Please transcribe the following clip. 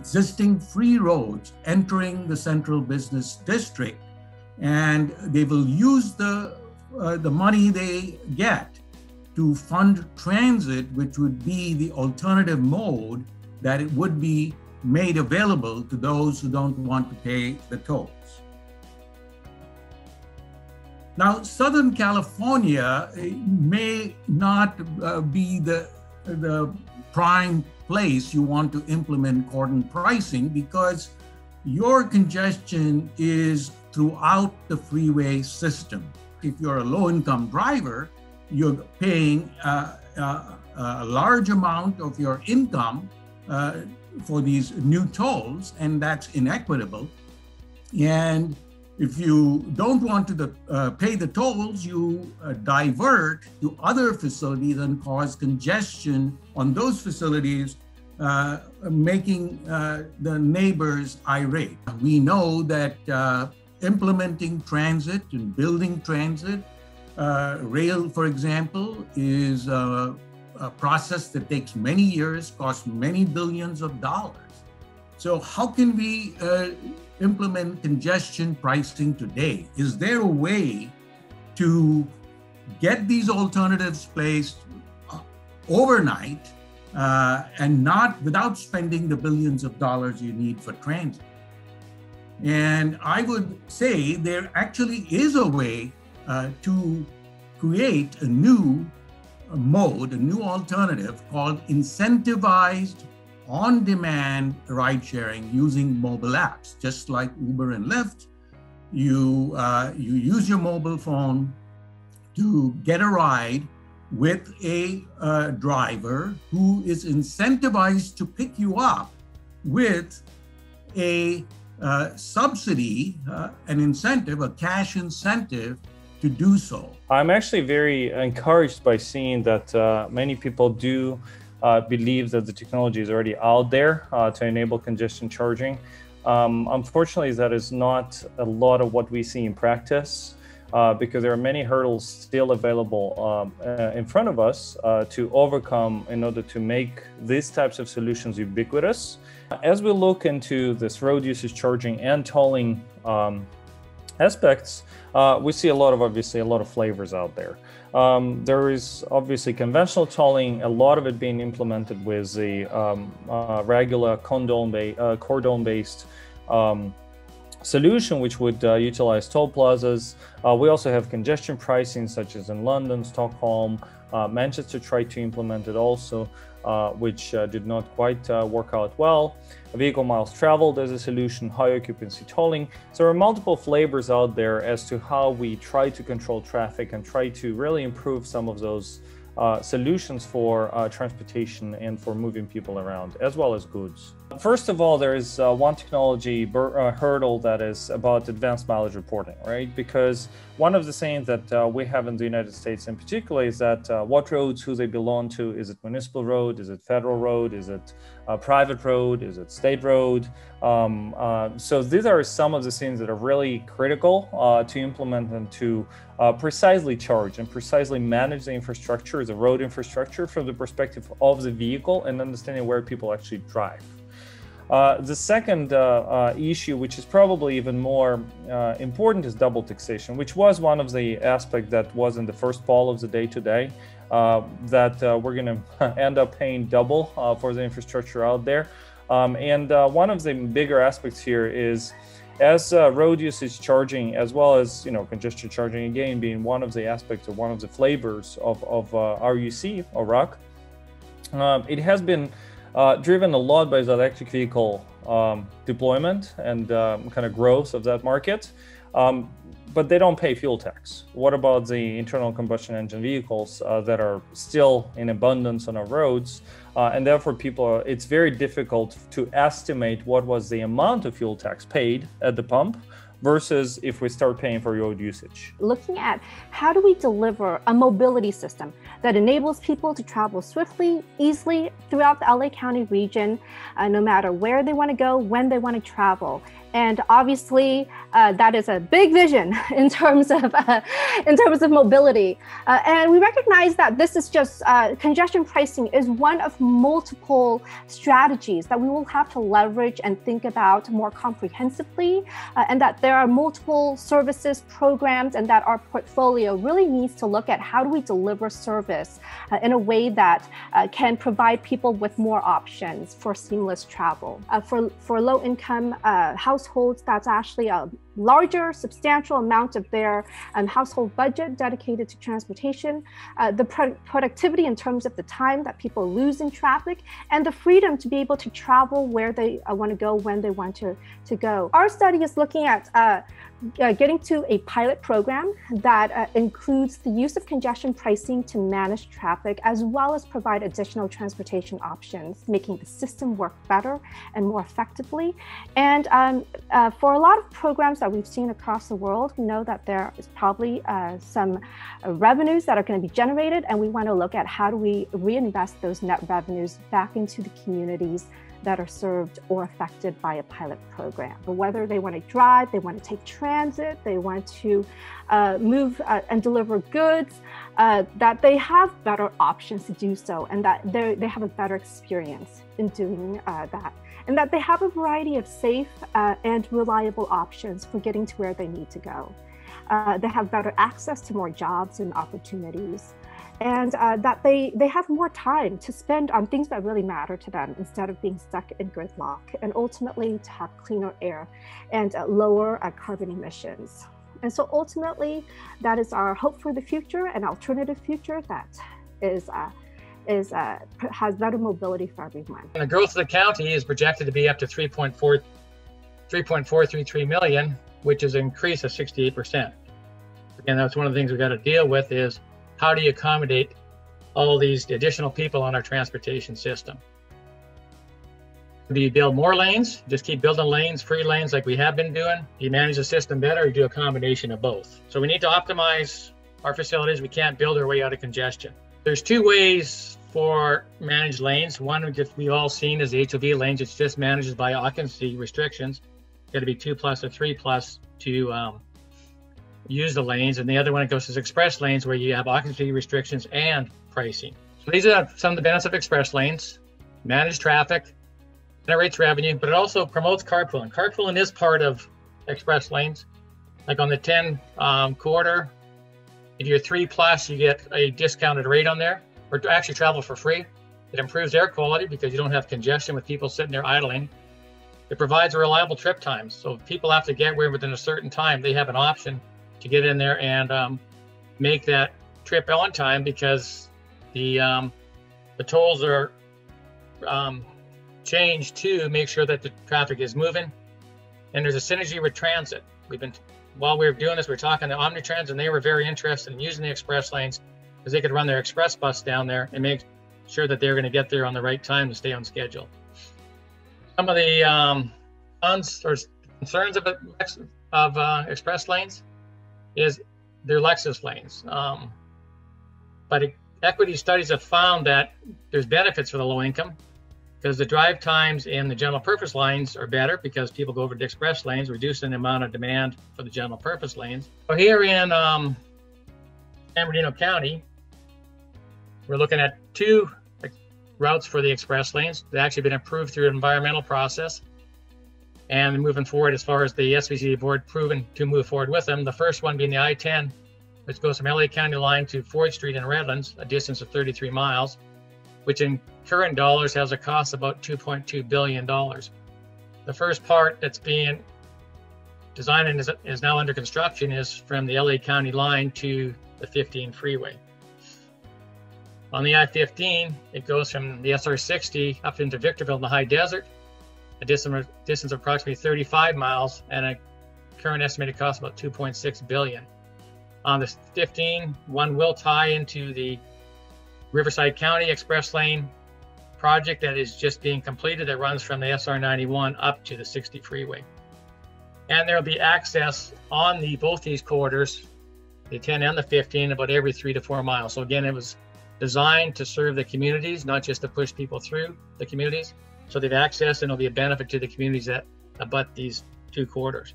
existing free roads entering the central business district, and they will use the money they get to fund transit, which would be the alternative mode that it would be made available to those who don't want to pay the tolls. Now, Southern California may not be the prime place you want to implement cordon pricing, because your congestion is throughout the freeway system. If you're a low-income driver, you're paying a large amount of your income for these new tolls, and that's inequitable. And if you don't want to pay the tolls, you divert to other facilities and cause congestion on those facilities, making the neighbors irate. We know that implementing transit and building transit, rail, for example, is a process that takes many years, costs many billions of dollars. So how can we implement congestion pricing today? Is there a way to get these alternatives placed overnight and not without spending the billions of dollars you need for transit? And I would say there actually is a way to create a new mode, a new alternative called incentivized on-demand ride-sharing using mobile apps. Just like Uber and Lyft, you use your mobile phone to get a ride with a driver who is incentivized to pick you up with a subsidy, an incentive, a cash incentive to do so. I'm actually very encouraged by seeing that many people do believe that the technology is already out there to enable congestion charging. Unfortunately, that is not a lot of what we see in practice because there are many hurdles still available in front of us to overcome in order to make these types of solutions ubiquitous. As we look into this road usage charging and tolling aspects, we see obviously a lot of flavors out there. There is obviously conventional tolling, a lot of it being implemented with the regular cordon-based solution, which would utilize toll plazas. We also have congestion pricing, such as in London, Stockholm, Manchester tried to implement it also, which did not quite work out well. Vehicle miles traveled as a solution, high occupancy tolling. So there are multiple flavors out there as to how we try to control traffic and try to really improve some of those solutions for transportation and for moving people around, as well as goods. First of all, there is one technology hurdle that is about advanced mileage reporting, right? Because one of the things that we have in the United States in particular is that what roads, who they belong to, is it municipal road, is it federal road, is it private road, is it state road? So these are some of the things that are really critical to implement and to precisely charge and precisely manage the infrastructure, the road infrastructure, from the perspective of the vehicle and understanding where people actually drive. The second issue, which is probably even more important, is double taxation, which was one of the aspects that was in the first poll of the day today, that we're going to end up paying double for the infrastructure out there. And one of the bigger aspects here is, as road usage charging, as well as congestion charging, again being one of the aspects or one of the flavors of RUC or RUC, it has been driven a lot by the electric vehicle deployment and kind of growth of that market, but they don't pay fuel tax. What about the internal combustion engine vehicles that are still in abundance on our roads? And therefore, it's very difficult to estimate what was the amount of fuel tax paid at the pump versus if we start paying for road usage. Looking at how do we deliver a mobility system that enables people to travel swiftly, easily throughout the LA County region, no matter where they want to go, when they want to travel. And obviously, that is a big vision in terms of mobility. And we recognize that this is just congestion pricing is one of multiple strategies that we will have to leverage and think about more comprehensively, and that there are multiple services, programs, and that our portfolio really needs to look at how do we deliver service in a way that can provide people with more options for seamless travel. For low-income households, that's actually a larger, substantial amount of their household budget dedicated to transportation, the productivity in terms of the time that people lose in traffic, and the freedom to be able to travel where they want to go, when they want to go. Our study is looking at getting to a pilot program that includes the use of congestion pricing to manage traffic, as well as provide additional transportation options, making the system work better and more effectively. And for a lot of programs that we've seen across the world, we know that there is probably some revenues that are going to be generated, and we want to look at how do we reinvest those net revenues back into the communities that are served or affected by a pilot program. But whether they want to drive, they want to take transit, they want to move and deliver goods, that they have better options to do so, and that they have a better experience in doing that. And that they have a variety of safe and reliable options for getting to where they need to go. They have better access to more jobs and opportunities. And that they have more time to spend on things that really matter to them instead of being stuck in gridlock, and ultimately to have cleaner air and lower carbon emissions. And so ultimately, that is our hope for the future, an alternative future that has better mobility for everyone. And the growth of the county is projected to be up to 3.433 million, which is an increase of 68%. Again, that's one of the things we've got to deal with is how do you accommodate all these additional people on our transportation system? Do you build more lanes? Just keep building lanes, free lanes like we have been doing? Do you manage the system better, or do a combination of both? So we need to optimize our facilities. We can't build our way out of congestion. There's two ways for managed lanes. One we've all seen is the HOV lanes. It's just managed by occupancy restrictions. It's got to be 2+ or 3+ to use the lanes, and the other one it goes as express lanes, where you have occupancy restrictions and pricing. So these are some of the benefits of express lanes: manage traffic, generates revenue, but it also promotes carpooling. Carpooling is part of express lanes. Like on the 10 corridor, if you're 3+, you get a discounted rate on there, or to actually travel for free. It improves air quality because you don't have congestion with people sitting there idling. It provides reliable trip times, so if people have to get where within a certain time, they have an option to get in there and make that trip on time, because the tolls are changed to make sure that the traffic is moving. And there's a synergy with transit. While we were doing this, we were talking to Omnitrans, and they were very interested in using the express lanes because they could run their express bus down there and make sure that they're going to get there on the right time to stay on schedule. Some of the concerns of express lanes is they're Lexus lanes. But equity studies have found that there's benefits for the low income, because the drive times in the general purpose lanes are better because people go over to express lanes, reducing the amount of demand for the general purpose lanes. So here in San Bernardino County, we're looking at 2 routes for the express lanes. They've actually been approved through an environmental process. And moving forward, as far as the SVC board proven to move forward with them, the first one being the I-10, which goes from LA County line to 4th Street in Redlands, a distance of 33 miles, which in current dollars has a cost of about $2.2 billion. The first part that's being designed and is now under construction is from the LA County line to the 15 freeway. On the I-15, it goes from the SR-60 up into Victorville in the high desert, a distance of approximately 35 miles, and a current estimated cost of about $2.6 billion. On the 15, one will tie into the Riverside County Express Lane project that is just being completed, that runs from the SR-91 up to the 60 freeway. And there'll be access on both these corridors, the 10 and the 15, about every 3 to 4 miles. So again, it was designed to serve the communities, not just to push people through the communities. So they've access, and it'll be a benefit to the communities that abut these 2 corridors.